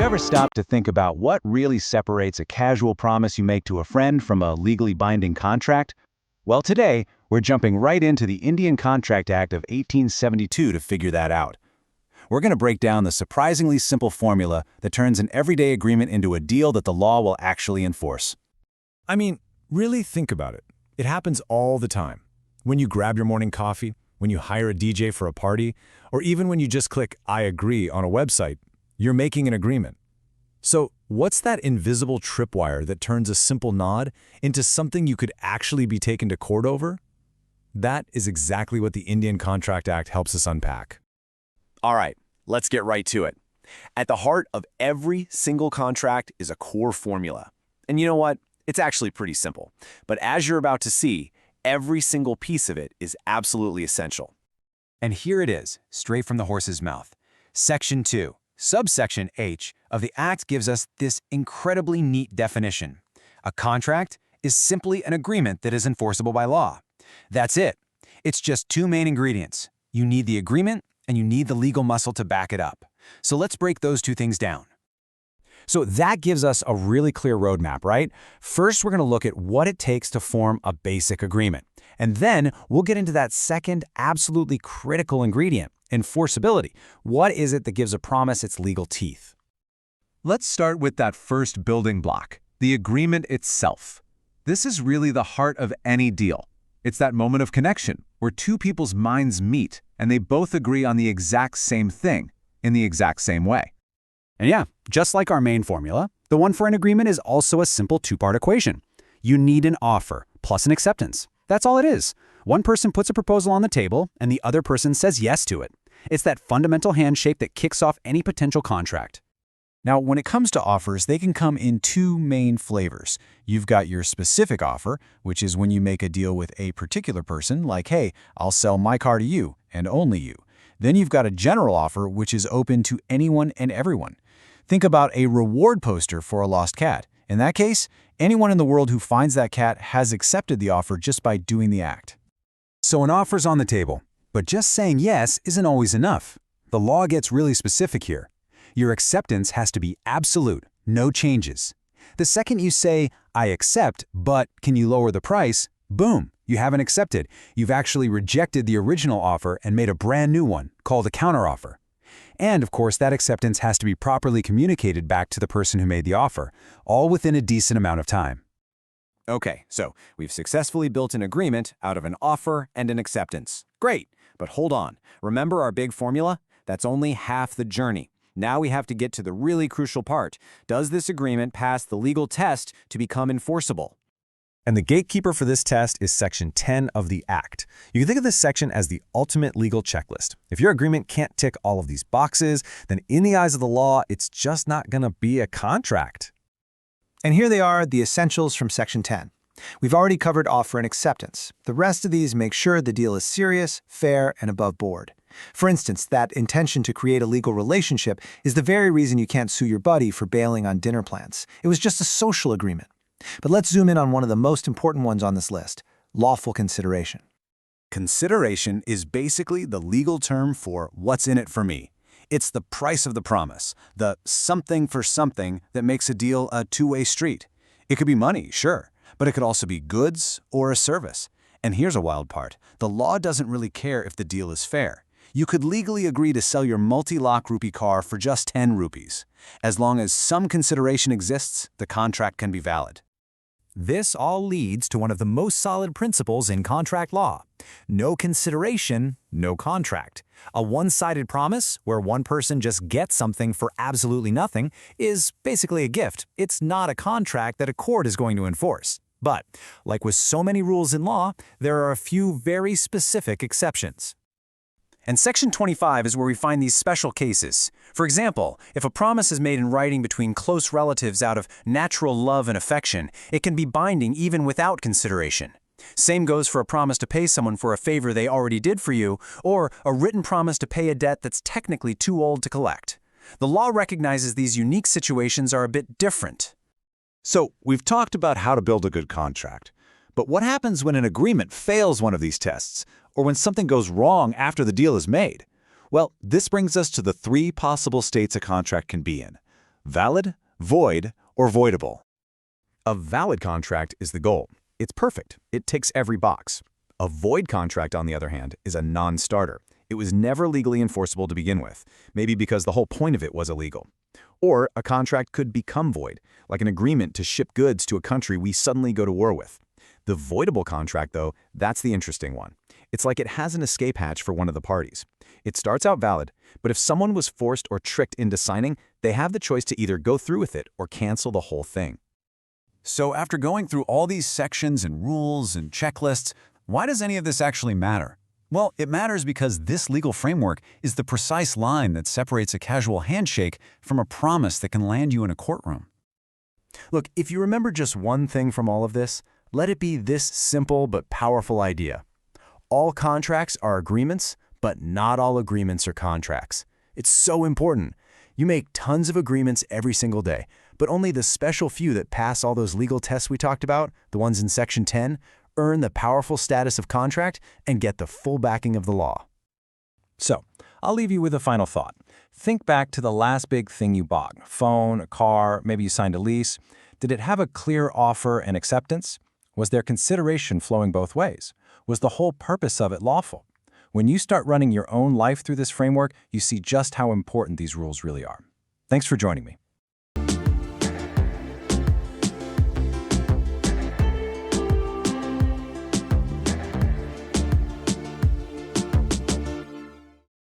you ever stop to think about what really separates a casual promise you make to a friend from a legally binding contract? Well, today, we're jumping right into the Indian Contract Act of 1872 to figure that out. We're going to break down the surprisingly simple formula that turns an everyday agreement into a deal that the law will actually enforce. I mean, really think about it. It happens all the time. When you grab your morning coffee, when you hire a DJ for a party, or even when you just click "I agree" on a website, you're making an agreement. So, what's that invisible tripwire that turns a simple nod into something you could actually be taken to court over? That is exactly what the Indian Contract Act helps us unpack. All right, let's get right to it. At the heart of every single contract is a core formula. And you know what? It's actually pretty simple. But as you're about to see, every single piece of it is absolutely essential. And here it is, straight from the horse's mouth. Section 2, subsection H of the Act gives us this incredibly neat definition. A contract is simply an agreement that is enforceable by law. That's it. It's just two main ingredients. You need the agreement, and you need the legal muscle to back it up. So let's break those two things down. So that gives us a really clear roadmap, right? First, we're going to look at what it takes to form a basic agreement. And then we'll get into that second, absolutely critical ingredient, enforceability. What is it that gives a promise its legal teeth? Let's start with that first building block, the agreement itself. This is really the heart of any deal. It's that moment of connection where two people's minds meet and they both agree on the exact same thing in the exact same way. And yeah, just like our main formula, the one for an agreement is also a simple two-part equation. You need an offer plus an acceptance. That's all it is. One person puts a proposal on the table and the other person says yes to it. It's that fundamental handshake that kicks off any potential contract. Now, when it comes to offers, they can come in two main flavors. You've got your specific offer, which is when you make a deal with a particular person, like, hey, I'll sell my car to you and only you. Then you've got a general offer, which is open to anyone and everyone. Think about a reward poster for a lost cat. In that case, anyone in the world who finds that cat has accepted the offer just by doing the act. So an offer's on the table, but just saying yes isn't always enough. The law gets really specific here. Your acceptance has to be absolute, no changes. The second you say, I accept, but can you lower the price? Boom, you haven't accepted. You've actually rejected the original offer and made a brand new one, called a counteroffer. And of course, that acceptance has to be properly communicated back to the person who made the offer, all within a decent amount of time. Okay, so we've successfully built an agreement out of an offer and an acceptance. Great, but hold on. Remember our big formula? That's only half the journey. Now we have to get to the really crucial part. Does this agreement pass the legal test to become enforceable? And the gatekeeper for this test is Section 10 of the Act. You can think of this section as the ultimate legal checklist. If your agreement can't tick all of these boxes, then in the eyes of the law, it's just not going to be a contract. And here they are, the essentials from Section 10. We've already covered offer and acceptance. The rest of these make sure the deal is serious, fair, and above board. For instance, that intention to create a legal relationship is the very reason you can't sue your buddy for bailing on dinner plans. It was just a social agreement. But let's zoom in on one of the most important ones on this list, lawful consideration. Consideration is basically the legal term for what's in it for me. It's the price of the promise, the something for something that makes a deal a two-way street. It could be money, sure, but it could also be goods or a service. And here's a wild part. The law doesn't really care if the deal is fair. You could legally agree to sell your multi-lakh rupee car for just 10 rupees. As long as some consideration exists, the contract can be valid. This all leads to one of the most solid principles in contract law. No consideration, no contract. A one-sided promise, where one person just gets something for absolutely nothing, is basically a gift. It's not a contract that a court is going to enforce. But, like with so many rules in law, there are a few very specific exceptions. And Section 25 is where we find these special cases. For example, if a promise is made in writing between close relatives out of natural love and affection, it can be binding even without consideration. Same goes for a promise to pay someone for a favor they already did for you, or a written promise to pay a debt that's technically too old to collect. The law recognizes these unique situations are a bit different. So, we've talked about how to build a good contract. But what happens when an agreement fails one of these tests, or when something goes wrong after the deal is made? Well, this brings us to the three possible states a contract can be in. valid, void, or voidable. A valid contract is the goal. It's perfect. It ticks every box. A void contract, on the other hand, is a non-starter. It was never legally enforceable to begin with, maybe because the whole point of it was illegal. Or a contract could become void, like an agreement to ship goods to a country we suddenly go to war with. The voidable contract, though, that's the interesting one. It's like it has an escape hatch for one of the parties. It starts out valid, but if someone was forced or tricked into signing, they have the choice to either go through with it or cancel the whole thing. So after going through all these sections and rules and checklists, why does any of this actually matter? Well, it matters because this legal framework is the precise line that separates a casual handshake from a promise that can land you in a courtroom. Look, if you remember just one thing from all of this, let it be this simple but powerful idea. All contracts are agreements, but not all agreements are contracts. It's so important. You make tons of agreements every single day, but only the special few that pass all those legal tests we talked about, the ones in Section 10, earn the powerful status of contract and get the full backing of the law. So, I'll leave you with a final thought. Think back to the last big thing you bought, a phone, a car, maybe you signed a lease. Did it have a clear offer and acceptance? Was there consideration flowing both ways? Was the whole purpose of it lawful? When you start running your own life through this framework, you see just how important these rules really are. Thanks for joining me.